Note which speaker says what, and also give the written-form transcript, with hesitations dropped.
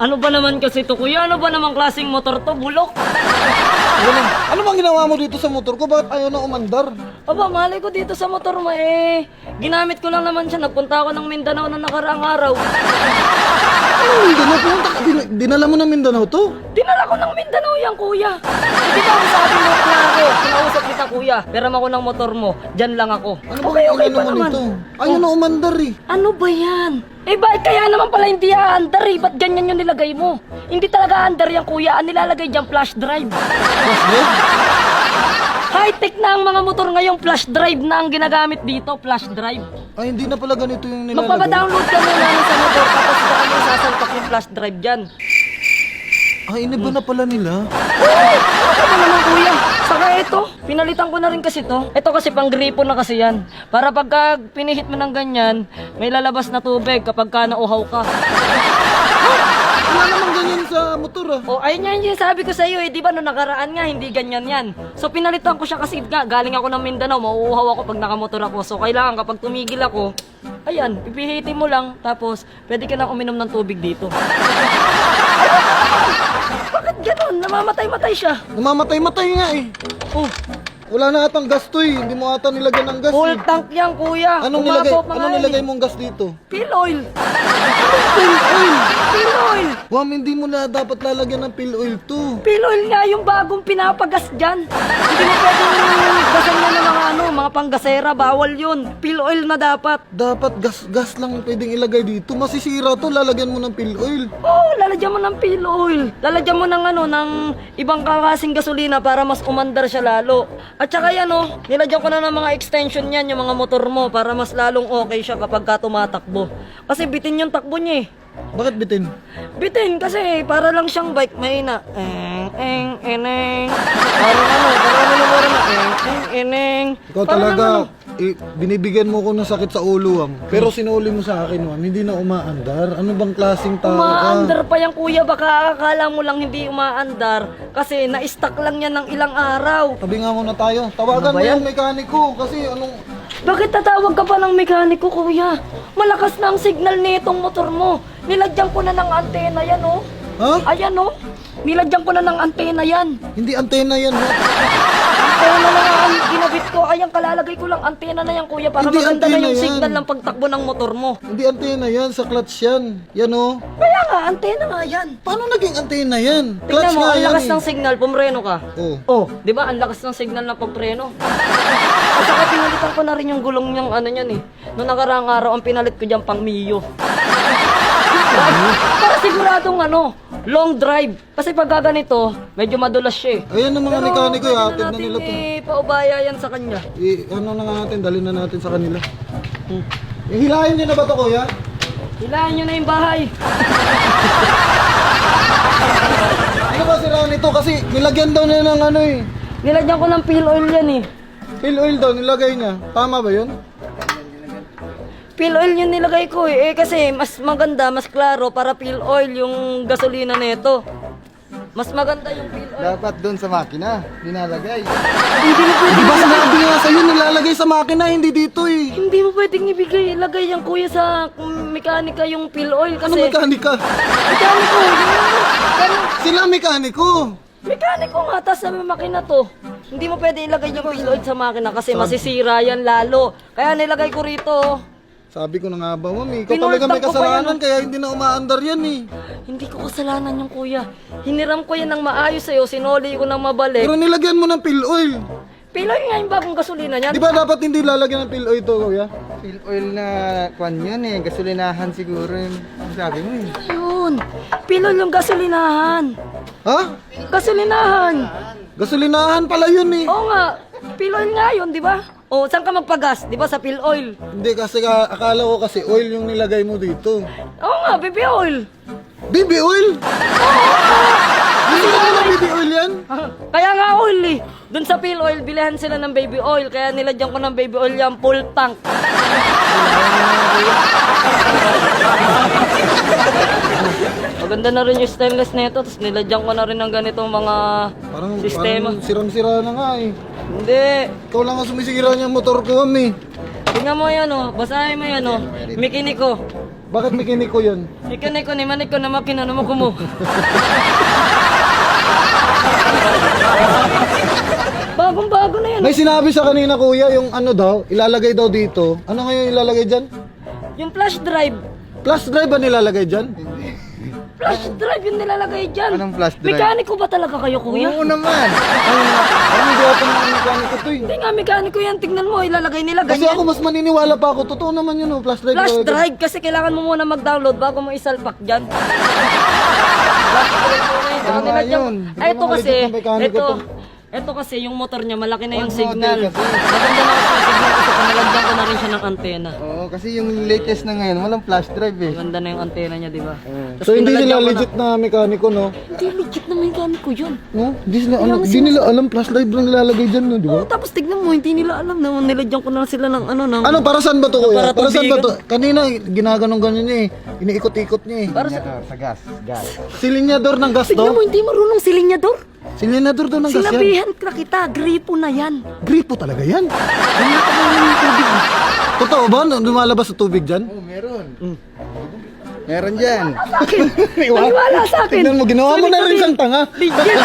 Speaker 1: Ano ba naman kasi to, kuya? Ano ba namang klaseng motor to? Bulok?
Speaker 2: Ano bang ginawa mo dito sa motor ko? Bakit ayaw na umandar?
Speaker 1: Aba, malay ko dito sa motor mo eh. Ginamit ko lang naman siya. Nagpunta ako ng Mindanao na nakaraang araw.
Speaker 2: Ano Mindanao? Pumunta ka, dinala mo na Mindanao to?
Speaker 1: Dinala ko ng Mindanao yan, kuya. Hindi ba ang sabi mo na ako? Kinausap kita, kuya. Peram ako ng motor mo. Diyan lang ako.
Speaker 2: Ano bang inano mo nito? Ayaw na umandar eh.
Speaker 1: Ano ba yan? Eh bakit kaya naman pala hindi aandar eh? Ba't ganyan yung nilagay mo? Hindi talaga aandar yan, kuya. Ang nilalagay dyan, flash drive.
Speaker 2: Flash drive?
Speaker 1: High-tech na ang mga motor ngayong flash drive na ang ginagamit dito. Flash drive.
Speaker 2: Ay, hindi na pala ganito yung nilalagay.
Speaker 1: Magpapadownload ka muna sa motor tapos baka mo sasalpak yung flash drive dyan.
Speaker 2: Ay, iniba na pala nila.
Speaker 1: Ano naman, kuya? Saka ito, pinalitan ko na rin kasi to. Ito kasi pang gripo na kasi yan. Para pagka pinihit mo ng ganyan, may lalabas na tubig kapag ka nauhaw ka.
Speaker 2: Wala namang ganyan sa motor ah.
Speaker 1: O, ayun nga yung sabi ko sa iyo eh, di ba no nakaraan nga, hindi ganyan yan. So pinalitan ko siya kasi nga, galing ako ng Mindanao, mauuhaw ako pag nakamotor ako. So kailangan kapag tumigil ako, ayan, pipihitin mo lang, tapos pwede ka nang uminom ng tubig dito. Bakit ganun? Namamatay-matay siya.
Speaker 2: Namamatay-matay nga eh.
Speaker 1: Oh,
Speaker 2: Wala na atang gas to eh. Hindi mo ata nilagyan ng gas
Speaker 1: full
Speaker 2: eh.
Speaker 1: tank yan, kuya.
Speaker 2: Anong nilagay mong gas dito?
Speaker 1: Fuel oil.
Speaker 2: Fuel oil!
Speaker 1: Fuel oil.
Speaker 2: Wam, hindi mo na dapat lalagyan ng fuel oil to.
Speaker 1: Fuel oil nga yung bagong pinapagas dyan. Hindi mo pwedeng gasan yan ng mga panggasera. Bawal yun. Fuel oil na dapat.
Speaker 2: Dapat gas lang pwedeng ilagay dito. Masisira to, lalagyan mo ng fuel oil.
Speaker 1: Oo, lalagyan mo ng fuel oil. Lalagyan mo ng ibang kakasing gasolina para mas umandar siya lalo. At saka yan nilagyan ko na ng mga extension yan, yung mga motor mo para mas lalong okay siya kapag ka tumatakbo. Kasi bitin yung takbo niya eh.
Speaker 2: Bakit bitin?
Speaker 1: Bitin kasi para lang siyang bike, mahina. Eneng. Parang minumura na eneng.
Speaker 2: Ikaw talaga, binibigyan mo ko ng sakit sa ulo, Wam. Pero sinuli mo sa akin, Wam, hindi na umaandar. Ano bang klaseng tao ka?
Speaker 1: Umaandar pa yan, kuya. Baka akala mo lang hindi umaandar kasi na-stuck lang yan ng ilang araw.
Speaker 2: Tabi nga muna tayo. Tawagan
Speaker 1: Ano ba
Speaker 2: mo
Speaker 1: yan?
Speaker 2: yung mekaniko kasi anong...
Speaker 1: Bakit tatawag ka pa ng mekaniko, kuya? Malakas na ang signal nitong motor mo. Nilagyan ko na ng antena yan, oh.
Speaker 2: Ha?
Speaker 1: Ayan, oh. Nilagyan ko na ng antena yan.
Speaker 2: Hindi antena yan, ha?
Speaker 1: Antena na nga ang ginabit ko. Ayan, kalalagay ko lang antena na yan, kuya. Para
Speaker 2: Hindi
Speaker 1: maganda na
Speaker 2: antena
Speaker 1: yung
Speaker 2: yan.
Speaker 1: signal ng pagtakbo ng motor mo.
Speaker 2: Hindi antena yan, sa clutch yan. Yan, oh.
Speaker 1: Kaya nga, antena nga yan.
Speaker 2: Paano naging antena yan?
Speaker 1: Tingnan
Speaker 2: Clutch
Speaker 1: mo,
Speaker 2: nga
Speaker 1: ang
Speaker 2: yan,
Speaker 1: lakas
Speaker 2: eh.
Speaker 1: ng signal. Pumreno ka.
Speaker 2: Oh.
Speaker 1: Oh, di ba? Ang lakas ng signal ng pagpreno. At saka pinalitan ko na rin yung gulong niyang ano niyan eh. Noong nakaraang araw, ang pinalit ko dyan pang Mio. Para siguradong long drive. Kasi pag ganito, medyo madulas siya eh.
Speaker 2: Ayan ang mga mekaniko, hatid na nila to.
Speaker 1: Paubaya yan sa kanya.
Speaker 2: Ano na nga natin, dalhin na natin sa kanila. Hilahin niyo na ba to, kuya?
Speaker 1: Hilahin nyo na yung bahay.
Speaker 2: Ano ba sira nito? Kasi nilagyan daw niya ng ano eh.
Speaker 1: Nilagyan ko ng fuel oil yan eh.
Speaker 2: Fuel oil daw, nilagay niya. Tama ba yun?
Speaker 1: Fuel oil yung nilagay ko eh. Kasi mas maganda, mas klaro para fuel oil yung gasolina nito. Mas maganda yung fuel oil.
Speaker 3: Dapat doon sa makina, dinalagay.
Speaker 1: Hindi mo
Speaker 2: Di
Speaker 1: pwedeng
Speaker 2: ba sinabi nga sa'yo, nilalagay sa makina, hindi dito eh.
Speaker 1: Hindi mo pwedeng ilagay yan kuya sa mekanika yung fuel oil
Speaker 2: Ano
Speaker 1: kasi
Speaker 2: mekanika?
Speaker 1: mekaniko
Speaker 2: Sila mekaniko.
Speaker 1: mekaniko nga tas sa makina to. Hindi mo pwede ilagay yung fuel oil sa makina kasi masisira yan lalo. Kaya nilagay ko rito.
Speaker 2: Sabi ko na nga ba, mami, ikaw
Speaker 1: Pinultang
Speaker 2: talaga may
Speaker 1: ko pa
Speaker 2: kasalanan
Speaker 1: yan.
Speaker 2: kaya hindi na umaandar yan eh.
Speaker 1: Hindi ko kasalanan yung kuya. Hiniram ko yan ng maayos sa'yo, sinoli ko ng mabalik.
Speaker 2: Pero nilagyan mo ng fuel oil.
Speaker 1: Fuel oil nga yung bagong gasolina niyan.
Speaker 2: Di ba dapat hindi lalagyan ng fuel oil to, kuya?
Speaker 3: Fuel oil na kwan yun eh, gasolinahan siguro yung sabi mo eh.
Speaker 1: Yun. Fuel oil yung gasolinahan.
Speaker 2: Ha?
Speaker 1: Gasolinahan.
Speaker 2: Gasolinahan pala yun eh.
Speaker 1: Oo nga. Fuel oil nga yun, di ba? O, saan ka magpagas? Di ba sa fuel oil?
Speaker 2: Hindi kasi akala ko kasi oil yung nilagay mo dito.
Speaker 1: Oo nga, baby oil.
Speaker 2: Baby oil? Nilagyan mo ng baby oil yan?
Speaker 1: Kaya nga oil eh. Doon sa fuel oil, bilihan sila ng baby oil. Kaya nilagyan ko ng baby oil yan, full tank. Maganda na rin yung stainless nito. Tapos nilagyan ko na rin ng ganitong mga sistema.
Speaker 2: Parang siram-sira na nga eh.
Speaker 1: Hindi.
Speaker 2: Ikaw lang ang sumisira niyang motor ko, mami.
Speaker 1: Tingnan mo yan basahin mo yan mekaniko.
Speaker 2: Bakit mekaniko yun?
Speaker 1: Ikanay ko ni manik ko na makina na mo kumo. Bagong-bago na yan.
Speaker 2: May sinabi sa kanina kuya, yung ano daw, ilalagay daw dito. Ano ngayon ilalagay dyan?
Speaker 1: Yung flash drive.
Speaker 2: Flash drive ba nilalagay dyan?
Speaker 1: Flash drive yung nilalagay dyan.
Speaker 3: Anong flash drive?
Speaker 1: Mekaniko ba talaga kayo, kuya?
Speaker 3: Oo naman.
Speaker 2: Ano hindi ako ng mekaniko to eh.
Speaker 1: Hindi nga mekaniko yan. Tignan mo, ilalagay nila
Speaker 2: Kasi
Speaker 1: ganyan.
Speaker 2: ako mas maniniwala pa ako. Totoo naman yun oh, flash drive.
Speaker 1: Flash
Speaker 2: ilalagay.
Speaker 1: drive kasi kailangan mo muna mag-download bago mo isalpak dyan. Flash drive muna yun. Saka
Speaker 3: Ano
Speaker 1: nila
Speaker 3: nga
Speaker 1: dyan.
Speaker 3: yun?
Speaker 1: Ay, ito
Speaker 2: Hindi
Speaker 1: kasi,
Speaker 2: naman legit na mekaniko
Speaker 1: ito.
Speaker 2: to.
Speaker 1: Ito kasi yung motor niya, malaki na yung
Speaker 3: One
Speaker 1: signal.
Speaker 3: model kasi.
Speaker 1: Maganda na kasi yung signal kasi pinalagyan ko na rin siya ng antena.
Speaker 3: Oo, kasi yung latest na ngayon, walang flash drive eh.
Speaker 1: Maganda na yung antena niya, di ba? Tapos
Speaker 2: So hindi
Speaker 1: pinalagyan
Speaker 2: sila
Speaker 1: ko na-
Speaker 2: legit na mekaniko no?
Speaker 1: Hindi legit na mekaniko yun.
Speaker 2: No? Hindi sila, ano, hindi nila alam flash drive lang nilalagay dyan no, di ba?
Speaker 1: Oh, tapos tignan mo, hindi nila alam na nilagyan ko na sila ng ano, ng...
Speaker 2: Ano, para saan ba to kuya?
Speaker 1: Para
Speaker 2: Para saan ba to?
Speaker 1: tubigan.
Speaker 2: Kanina, ginaganong ganyan niya eh. Iniikot-ikot niya eh.
Speaker 1: Para sa...
Speaker 3: Sa gas.
Speaker 2: Silinyador ng gas
Speaker 1: Tignan
Speaker 2: to?
Speaker 1: mo, hindi marunong silinyador.
Speaker 2: Silinyador daw ng gas yan.
Speaker 1: Sinabihan ka kita, gripo na yan.
Speaker 2: Gripo talaga yan. Ganyan ka ba yung tubig? Totoo ba? Lumalabas sa tubig dyan?
Speaker 3: Oo, meron. Meron dyan.
Speaker 1: Sa akin, maniwala sa akin.
Speaker 2: Tignan mo, ginawa mo na rin siyang tanga.
Speaker 1: Legit.